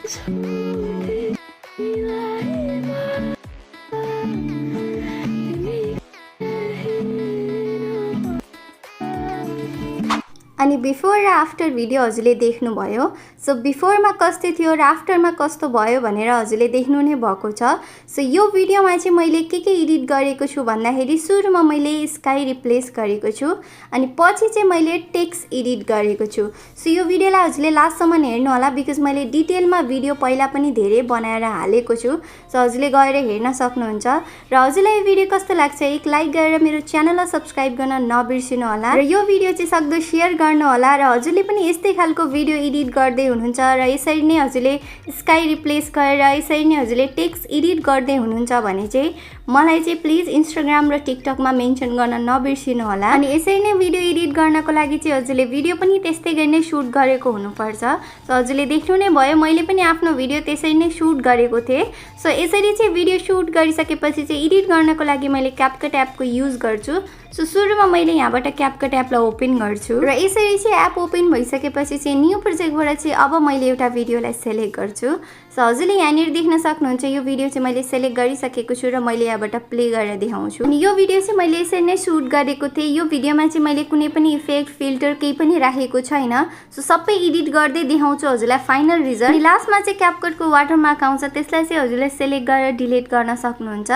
अनि बिफोर र after video हजुरले देख्नुभयो। सो बिफोरमा कस्तो थियो र आफ्टरमा कस्तो भयो भनेर हजुरले देख्नु नै भएको छ। सो यो भिडियोमा चाहिँ मैले के एडिट गरेको छु भन्दाखेरि सुरुमा मैले स्काई रिप्लेस गरेको छु अनि पछि चाहिँ मैले टेक्स्ट एडिट गरेको छु। सो यो भिडियोलाई हजुरले लास्टसम्म हेर्नु होला बिकज मैले डिटेलमा भिडियो पहिला पनि धेरै बनाएर हालेको छु। सो हजुरले गएर हेर्न सक्नुहुन्छ र हजुरलाई यो भिडियो कस्तो लाग्छ एक लाइक गरेर मेरो च्यानललाई सब्स्क्राइब गर्न नबिर्सिनु होला र यो भिडियो चाहिँ सक्दो शेयर गर्नु होला र हजुरले पनि यस्तै खालको भिडियो एडिट गर्दै हुनुहुन्छ र यसरी नै हजुरले स्काई रिप्लेस गरेर यसरी नै हजुरले टेक्स्ट एडिट गर्दै हुनुहुन्छ भने चाहिँ मलाई चाहिँ प्लिज इन्स्टाग्राम र टिकटकमा मेन्सन गर्न नबिर्सिनु होला। अनि यसरी नै भिडियो एडिट गर्नको लागि चाहिँ हजुरले भिडियो पनि त्यस्तै गरी नै सुट गरेको हुनुपर्छ। सो हजुरले देख्नु नै भयो मैले पनि आफ्नो भिडियो त्यसरी नै सुट गरेको थिएँ। सो यसरी चाहिँ भिडियो सुट गरिसकेपछि चाहिँ एडिट गर्नको लागि मैले क्यापकट एपको युज गर्छु। सो सुरुमा मैले यहाँबाट क्यापकट एपलाई ओपन गर्छु र यसरी चाहिँ एप ओपन भइसकेपछि चाहिँ न्यू प्रोजेक्टबाट चाहिँ अब मैले एउटा भिडियोलाई सेलेक्ट गर्छु। सो हजुरले यहाँनिर देख्न सक्नुहुन्छ यो भिडियो चाहिँ मैले सेलेक्ट गरिसकेको छु र मैले यहाँबाट प्ले गरेर देखाउँछु। अनि यो भिडियो चाहिँ मैले यसरी नै सुट गरेको थिएँ। यो भिडियोमा चाहिँ मैले कुनै पनि इफेक्ट फिल्टर केही पनि राखेको छैन। सो सबै एडिट गर्दै देखाउँछु हजुरलाई फाइनल रिजल्ट। अनि लास्टमा चाहिँ क्यापकटको वाटरमार्क आउँछ त्यसलाई चाहिँ हजुरले सेलेक्ट गरेर डिलिट गर्न सक्नुहुन्छ।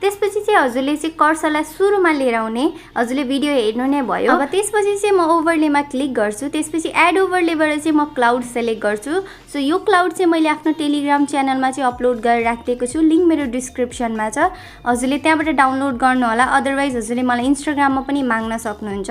त्यसपछि चाहिँ हजुरले चाहिँ कर्सरलाई सुरुमा लिएर आउने हजुरले भिडियो हेर्नु नै भयो। अब त्यसपछि चाहिँ म ओभरलेमा क्लिक गर्छु। त्यसपछि एड ओभरलेबाट चाहिँ म क्लाउड सेलेक्ट गर्छु। सो यो क्लाउड चाहिँ मैले आफ्नो टेलिग्राम च्यानलमा चाहिँ अपलोड गरेर राखिदिएको छु। लिङ्क मेरो डिस्क्रिप्सनमा छ। हजुरले त्यहाँबाट डाउनलोड गर्नु होला अदरवाइज हजुरले मलाई इन्स्टाग्राममा पनि माग्न सक्नुहुन्छ।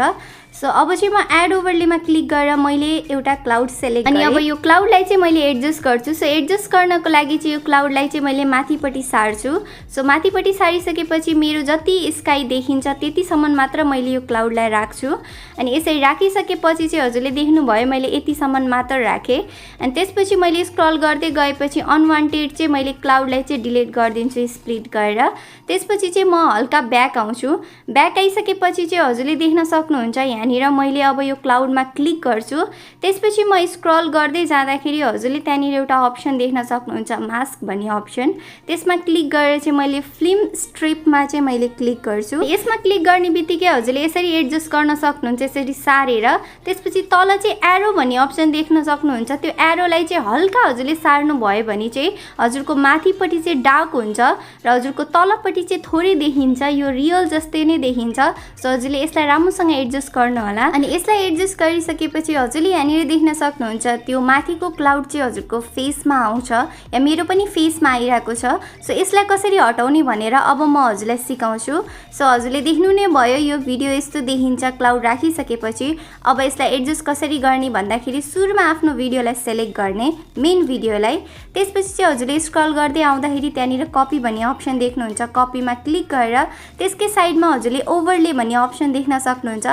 सो अब चाहिँ म एड ओभरलेमा क्लिक गरेर मैले एउटा क्लाउड सेलेक्ट गरेँ। अनि अब यो क्लाउडलाई चाहिँ मैले एडजस्ट गर्छु। सो एडजस्ट गर्नको लागि चाहिँ यो क्लाउडलाई चाहिँ मैले माथिपट्टि सार्छु। सो माथिपट्टि सारिसकेपछि मेरो जति स्काई देखिन्छ त्यतिसम्म मात्र मैले यो क्लाउडलाई राख्छु। अनि यसरी राखिसकेपछि चाहिँ हजुरले देख्नुभयो मैले यतिसम्म मात्र राखेँ। अनि त्यसपछि मैले स्क्रल गर्दै गएपछि अनवान्टेड चाहिँ मैले क्लाउडलाई चाहिँ डिलिट गरिदिन्छु स्प्लिट गरेर। त्यसपछि चाहिँ म हल्का ब्याक आउँछु। ब्याक आइसकेपछि चाहिँ हजुरले देख्न सक्नुहुन्छ यहाँनिर मैले अब यो क्लाउडमा क्लिक गर्छु। त्यसपछि म स्क्रल गर्दै जाँदाखेरि हजुरले त्यहाँनिर एउटा अप्सन देख्न सक्नुहुन्छ मास्क भन्ने अप्सन। त्यसमा क्लिक गरेर चाहिँ मैले फिल्म स्ट्रिपमा चाहिँ मैले क्लिक गर्छु। यसमा क्लिक गर्ने बित्तिकै हजुरले यसरी एडजस्ट गर्न सक्नुहुन्छ यसरी सारेर। त्यसपछि तल चाहिँ एरो भन्ने अप्सन देख्न सक्नुहुन्छ। त्यो एरोलाई चाहिँ हल्का हजुरले सार्नु भयो भने चाहिँ हजुरको माथिपट्टि चाहिँ डार्क हुन्छ र हजुरको तलपट्टि चाहिँ थोरै देखिन्छ यो रियल जस्तै नै देखिन्छ। सो हजुरले यसलाई राम्रोसँग एडजस्ट गर्नु होला। अनि यसलाई एडजस्ट गरिसकेपछि हजुरले यहाँनिर देख्न सक्नुहुन्छ त्यो माथिको क्लाउड चाहिँ हजुरको फेसमा आउँछ या मेरो पनि फेसमा आइरहेको छ। सो यसलाई कसरी हटाउने भनेर अब म हजुरलाई सिकाउँछु। सो हजुरले देख्नु नै भयो यो भिडियो यस्तो देखिन्छ क्लाउड राखिसकेपछि। अब यसलाई एडजस्ट कसरी गर्ने भन्दाखेरि सुरुमा आफ्नो भिडियोलाई सेलेक्ट गर्ने मेन भिडियोलाई। त्यसपछि चाहिँ हजुरले स्क्रल गर्दै आउँदाखेरि त्यहाँनिर कपी भन्ने अप्सन देख्नुहुन्छ। कपीमा क्लिक गरेर त्यसकै साइडमा हजुरले ओभरले भन्ने अप्सन देख्न सक्नुहुन्छ।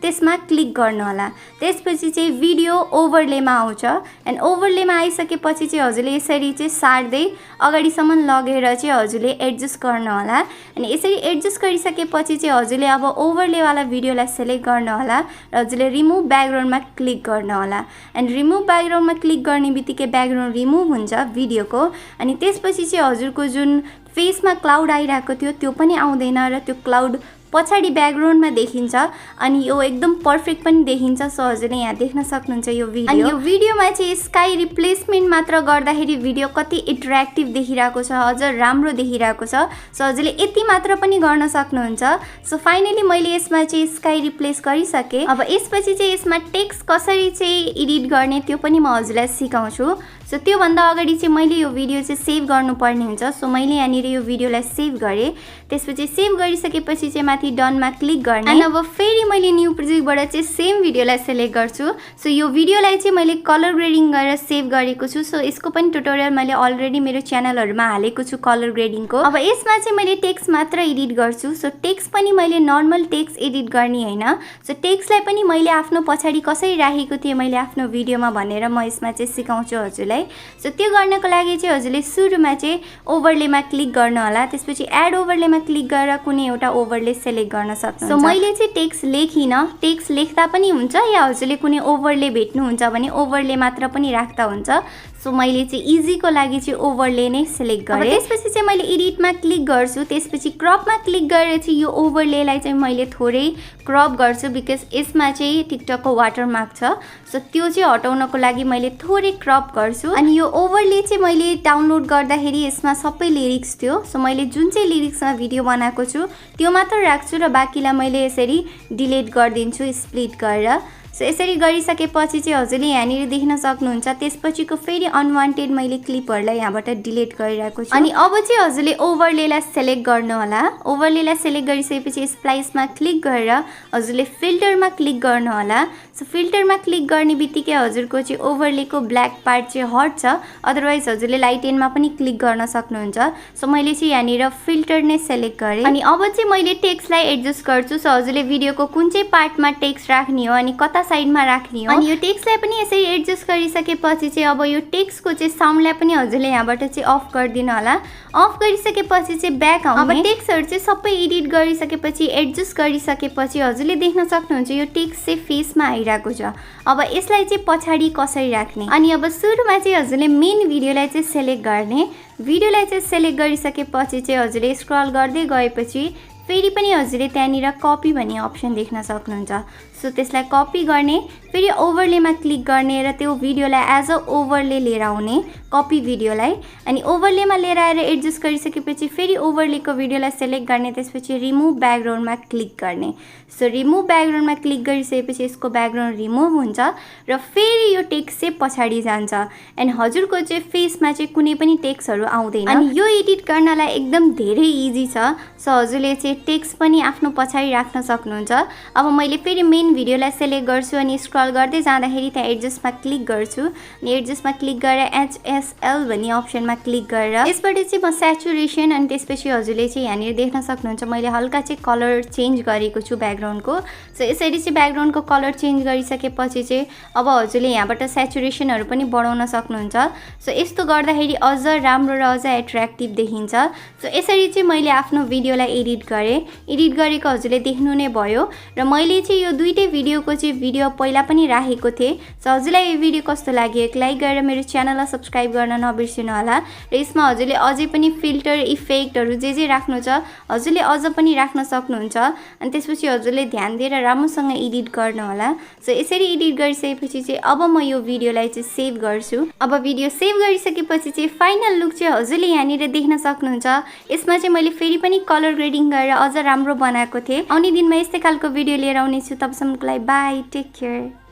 त्यसमा क्लिक गर्नु होला। त्यसपछि चाहिँ भिडियो ओभरलेमा आउँछ। एन्ड ओभरलेमा आइसकेपछि चाहिँ हजुरले यसरी चाहिँ सार्दै अगाडिसम्म लगेर चाहिँ हजुरले एडजस्ट गर्नु होला। अनि यसरी एडजस्ट गरिसकेपछि चाहिँ हजुरले अब ओभरलेवाला भिडियोलाई सेलेक्ट गर्नु होला र हजुरले रिमुभ ब्याकग्राउन्डमा क्लिक गर्नु होला। एन्ड रिमुभ ब्याकग्राउन्डमा क्लिक गर्ने बित्तिकै ब्याकग्राउन्ड रिमुभ हुन्छ भिडियोको। अनि त्यसपछि चाहिँ हजुरको जुन फेसमा क्लाउड आइरहेको थियो त्यो पनि आउँदैन र त्यो क्लाउड पछाडि ब्याकग्राउन्डमा देखिन्छ अनि यो एकदम पर्फेक्ट पनि देखिन्छ। सो हजुरले यहाँ देख्न सक्नुहुन्छ यो भिडियो। अनि यो भिडियोमा चाहिँ स्काई रिप्लेसमेन्ट मात्र गर्दाखेरि भिडियो कति एट्र्याक्टिभ देखिरहेको छ अझ राम्रो देखिरहेको छ। सो हजुरले यति मात्र पनि गर्न सक्नुहुन्छ। सो फाइनली मैले यसमा चाहिँ स्काई रिप्लेस गरिसकेँ। अब यसपछि चाहिँ यसमा टेक्स्ट कसरी चाहिँ एडिट गर्ने त्यो पनि म हजुरलाई सिकाउँछु। सो त्योभन्दा अगाडि चाहिँ मैले यो भिडियो चाहिँ सेभ गर्नुपर्ने हुन्छ। सो मैले यहाँनिर यो भिडियोलाई सेभ गरेँ। त्यसपछि सेभ गरिसकेपछि चाहिँ माथि डनमा क्लिक गर्ने। अनि अब फेरि मैले न्यू प्रोजेक्टबाट चाहिँ सेम भिडियोलाई सेलेक्ट गर्छु। सो यो भिडियोलाई चाहिँ मैले कलर ग्रेडिङ गरेर सेभ गरेको छु। सो यसको पनि ट्युटोरियल मैले अलरेडी मेरो च्यानलहरुमा हालेको छु कलर ग्रेडिङको। अब यसमा चाहिँ मैले टेक्स्ट मात्र एडिट गर्छु। सो टेक्स्ट पनि मैले नर्मल टेक्स्ट एडिट गर्ने हैन। सो टेक्स्टलाई पनि मैले आफ्नो पछाडी कसरी राखेको थिएँ मैले आफ्नो भिडियोमा भनेर म यसमा चाहिँ सिकाउँछु हजुरलाई। सो त्यो गर्नको लागि चाहिँ हजुरले सुरुमा चाहिँ ओभरलेमा क्लिक गर्नु होला। त्यसपछि एड ओभरलेमा क्लिक गरेर कुनै एउटा ओभरले सेलेक्ट गर्न सक्नुहुन्छ। सो मैले चाहिँ टेक्स्ट लेखिनँ, टेक्स्ट लेख्दा पनि हुन्छ या हजुरले कुनै ओभरले भेट्नुहुन्छ भने ओभरले मात्र पनि राख्दा हुन्छ। सो मैले चाहिँ इजीको लागि चाहिँ ओभरले नै सेलेक्ट गरेँ। त्यसपछि चाहिँ मैले एडिटमा क्लिक गर्छु, त्यसपछि क्रपमा क्लिक गरेर चाहिँ यो ओभरलेलाई चाहिँ मैले थोरै क्रप गर्छु बिकज यसमा चाहिँ टिकटकको वाटरमार्क छ। सो त्यो चाहिँ हटाउनको लागि मैले थोरै क्रप गर्छु। अनि यो ओभरले चाहिँ मैले डाउनलोड गर्दाखेरि यसमा सबै लिरिक्स थियो। सो मैले जुन चाहिँ लिरिक्समा भिडियो बनाएको छु त्यो मात्र राख्छु र बाँकीलाई मैले यसरी डिलिट गरिदिन्छु स्प्लिट गरेर। सो यसरी गरिसकेपछि चाहिँ हजुरले यहाँनिर देख्न सक्नुहुन्छ त्यसपछिको फेरि अनवान्टेड मैले क्लिपहरूलाई यहाँबाट डिलिट गरिरहेको छु। अनि अब चाहिँ हजुरले ओभरलेलाई सेलेक्ट गर्नु होला। ओभरलेलाई सेलेक्ट गरिसकेपछि स्प्लाइसमा क्लिक गरेर हजुरले फिल्टरमा क्लिक गर्नु होला। सो फिल्टरमा क्लिक गर्ने बित्तिकै हजुरको चाहिँ ओभरलेको ब्ल्याक पार्ट चाहिँ हट्छ, अदरवाइज हजुरले लाइट एन्डमा पनि क्लिक गर्न सक्नुहुन्छ। सो मैले चाहिँ यहाँनिर फिल्टर नै सेलेक्ट गरेँ। अनि अब चाहिँ मैले टेक्स्टलाई एडजस्ट गर्छु। सो हजुरले भिडियोको कुन चाहिँ पार्टमा टेक्स्ट राख्ने हो अनि कता साइडमा राख्ने हो। अनि यो टेक्स्टलाई पनि यसरी एडजस्ट गरिसकेपछि चाहिँ अब यो टेक्स्टको चाहिँ साउन्डलाई पनि हजुरले यहाँबाट चाहिँ अफ गरिदिनु होला। अफ गरिसकेपछि चाहिँ ब्याक आउने। अब टेक्स्टहरू चाहिँ सबै एडिट गरिसकेपछि एडजस्ट गरिसकेपछि हजुरले देख्न सक्नुहुन्छ यो टेक्स्ट चाहिँ फेसमा आइरहेको छ। अब यसलाई चाहिँ पछाडि कसरी राख्ने। अनि अब सुरुमा चाहिँ हजुरले मेन भिडियोलाई चाहिँ सेलेक्ट गर्ने। भिडियोलाई चाहिँ सेलेक्ट गरिसकेपछि चाहिँ हजुरले स्क्रल गर्दै गएपछि फेरि पनि हजुरले त्यहाँनिर कपी भन्ने अप्सन देख्न सक्नुहुन्छ। सो त्यसलाई कपी गर्ने, फेरि ओभरलेमा क्लिक गर्ने र त्यो भिडियोलाई एज अ ओभरले लिएर आउने कपी भिडियोलाई। अनि ओभरलेमा लिएर आएर एडजस्ट गरिसकेपछि फेरि ओभरलेको भिडियोलाई सेलेक्ट गर्ने, त्यसपछि रिमुभ ब्याकग्राउन्डमा क्लिक गर्ने। सो रिमुभ ब्याकग्राउन्डमा क्लिक गरिसकेपछि यसको ब्याकग्राउन्ड रिमुभ हुन्छ र फेरि यो टेक्स्ट चाहिँ पछाडि जान्छ एन्ड हजुरको चाहिँ फेसमा चाहिँ कुनै पनि टेक्स्टहरू आउँदैन। अनि यो एडिट गर्नलाई एकदम धेरै इजी छ। सो हजुरले चाहिँ टेक्स्ट पनि आफ्नो पछाडि राख्न सक्नुहुन्छ। अब मैले फेरि मेन भिडियोलाई सेलेक्ट गर्छु अनि स्क्रल गर्दै जाँदाखेरि त्यहाँ एडजस्टमा क्लिक गर्छु अनि एडजस्टमा क्लिक गरेर HSL भन्ने अप्सनमा क्लिक गरेर यसबाट चाहिँ म सेचुरेसन अनि त्यसपछि हजुरले चाहिँ यहाँनिर देख्न सक्नुहुन्छ मैले हल्का चाहिँ कलर चेन्ज गरेको छु ब्याकग्राउन्डको। सो यसरी चाहिँ ब्याकग्राउन्डको कलर चेन्ज गरिसकेपछि चाहिँ अब हजुरले यहाँबाट सेचुरेसनहरू पनि बढाउन सक्नुहुन्छ। सो यस्तो गर्दाखेरि अझ राम्रो र अझ एट्र्याक्टिभ देखिन्छ। सो यसरी चाहिँ मैले आफ्नो भिडियोलाई एडिट गरेँ। एडिट गरेको हजुरले देख्नु नै भयो र मैले चाहिँ यो दुईटै भिडियोको चाहिँ भिडियो पहिला पनि राखेको थिएँ। सो हजुरलाई यो भिडियो कस्तो लाग्यो एक लाइक गरेर मेरो च्यानललाई सब्स्क्राइब गर्न नबिर्सिनु होला र यसमा हजुरले अझै पनि फिल्टर इफेक्टहरू जे राख्नु छ हजुरले अझ पनि राख्न सक्नुहुन्छ। अनि त्यसपछि हजुरले ध्यान दिएर राम्रोसँग एडिट गर्नु होला। सो यसरी एडिट गरिसकेपछि चाहिँ अब म यो भिडियोलाई चाहिँ सेभ गर्छु। अब भिडियो सेभ गरिसकेपछि चाहिँ फाइनल लुक चाहिँ हजुरले यहाँनिर देख्न सक्नुहुन्छ। यसमा चाहिँ मैले फेरि पनि कलर ग्रेडिङ गरेर अझ राम्रो बनाएको थिएँ। आउने दिनमा यस्तै खालको भिडियो लिएर आउनेछु। तबसम्मको लागि बाई, टेक केयर।